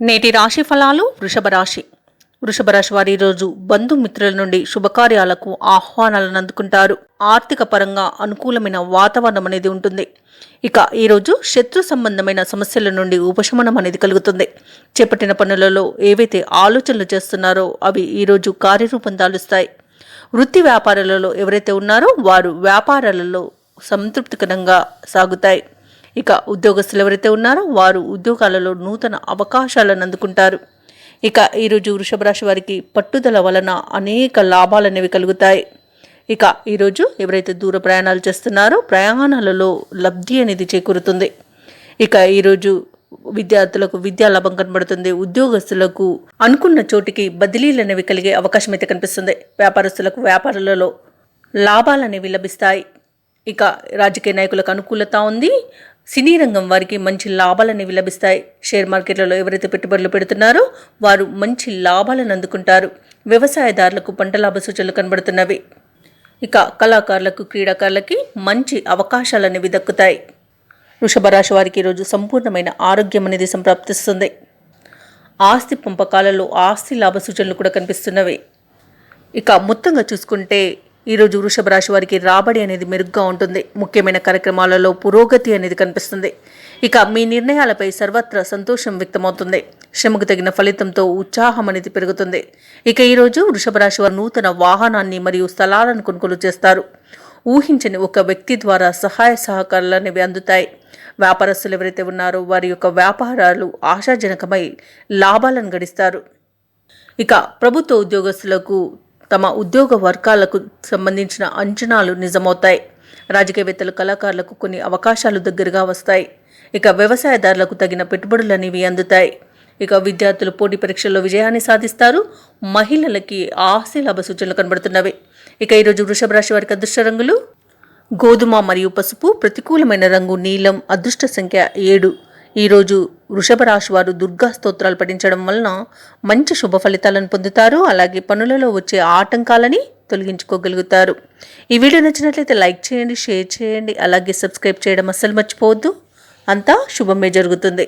నేటి రాశి ఫలాలు. వృషభ రాశి వారి ఈరోజు బంధుమిత్రుల నుండి శుభకార్యాలకు ఆహ్వానాలను అందుకుంటారు. ఆర్థిక పరంగా అనుకూలమైన వాతావరణం అనేది ఉంటుంది. ఇక ఈరోజు శత్రు సంబంధమైన సమస్యల నుండి ఉపశమనం అనేది కలుగుతుంది. చేపట్టిన పనులలో ఏవైతే ఆలోచనలు చేస్తున్నారో అవి ఈరోజు కార్యరూపం దాలుస్తాయి. వృత్తి వ్యాపారాలలో ఎవరైతే ఉన్నారో వారు వ్యాపారాలలో సంతృప్తికరంగా సాగుతాయి. ఇక ఉద్యోగస్తులు ఎవరైతే ఉన్నారో వారు ఉద్యోగాలలో నూతన అవకాశాలను అందుకుంటారు. ఇక ఈరోజు వృషభ రాశి వారికి పట్టుదల వలన అనేక లాభాలు అనేవి కలుగుతాయి. ఇక ఈరోజు ఎవరైతే దూర ప్రయాణాలు చేస్తున్నారో ప్రయాణాలలో లబ్ధి అనేది చేకూరుతుంది. ఇక ఈరోజు విద్యార్థులకు విద్యా లాభం కనబడుతుంది. ఉద్యోగస్తులకు అనుకున్న చోటికి బదిలీలు అనేవి కలిగే అవకాశం అయితే కనిపిస్తుంది. వ్యాపారస్తులకు వ్యాపారాలలో లాభాలు అనేవి లభిస్తాయి. ఇక రాజకీయ నాయకులకు అనుకూలత ఉంది. సినీ రంగం వారికి మంచి లాభాలు అనేవి లభిస్తాయి. షేర్ మార్కెట్లలో ఎవరైతే పెట్టుబడులు పెడుతున్నారో వారు మంచి లాభాలను అందుకుంటారు. వ్యవసాయదారులకు పంట లాభ సూచనలు కనబడుతున్నవి. ఇక కళాకారులకు క్రీడాకారులకి మంచి అవకాశాలు అనేవి దక్కుతాయి. వృషభ రాశి వారికి ఈరోజు సంపూర్ణమైన ఆరోగ్యం అనేది సంప్రాప్తిస్తుంది. ఆస్తి పంపకాలలో ఆస్తి లాభ సూచనలు కూడా కనిపిస్తున్నవి. ఇక మొత్తంగా చూసుకుంటే ఈరోజు వృషభ రాశి వారికి రాబడి అనేది మెరుగ్గా ఉంటుంది. ముఖ్యమైన కార్యక్రమాలలో పురోగతి అనేది కనిపిస్తుంది. ఇక మీ నిర్ణయాలపై సర్వత్రా సంతోషం వ్యక్తమవుతుంది. శ్రమకు తగిన ఫలితంతో ఉత్సాహం అనేది పెరుగుతుంది. ఇక ఈరోజు వృషభ రాశి వారు నూతన వాహనాన్ని మరియు స్థలాలను కొనుగోలు చేస్తారు. ఊహించని ఒక వ్యక్తి ద్వారా సహాయ సహకారాలు అనేవి అందుతాయి. వ్యాపారస్తులు ఎవరైతే ఉన్నారో వారి యొక్క వ్యాపారాలు ఆశాజనకమై లాభాలను గడిస్తారు. ఇక ప్రభుత్వ ఉద్యోగస్తులకు తమ ఉద్యోగ వర్గాలకు సంబంధించిన అంచనాలు నిజమవుతాయి. రాజకీయవేత్తలు కళాకారులకు కొన్ని అవకాశాలు దగ్గరగా వస్తాయి. ఇక వ్యవసాయదారులకు తగిన పెట్టుబడులు అనేవి అందుతాయి. ఇక విద్యార్థులు పోటీ పరీక్షల్లో విజయాన్ని సాధిస్తారు. మహిళలకి ఆస్తి లాభ సూచనలు కనబడుతున్నవి. ఇక ఈరోజు వృషభ రాశి వారికి అదృష్ట రంగులు గోధుమ మరియు పసుపు. ప్రతికూలమైన రంగు నీలం. అదృష్ట సంఖ్య 7. ఈరోజు వృషభ రాశి వారు దుర్గా స్తోత్రాలు పఠించడం వలన మంచి శుభ ఫలితాలను పొందుతారు. అలాగే పనులలో వచ్చే ఆటంకాలని తొలగించుకోగలుగుతారు. ఈ వీడియో నచ్చినట్లయితే లైక్ చేయండి, షేర్ చేయండి, అలాగే సబ్స్క్రైబ్ చేయడం అస్సలు మర్చిపోవద్దు. అంతా శుభమే జరుగుతుంది.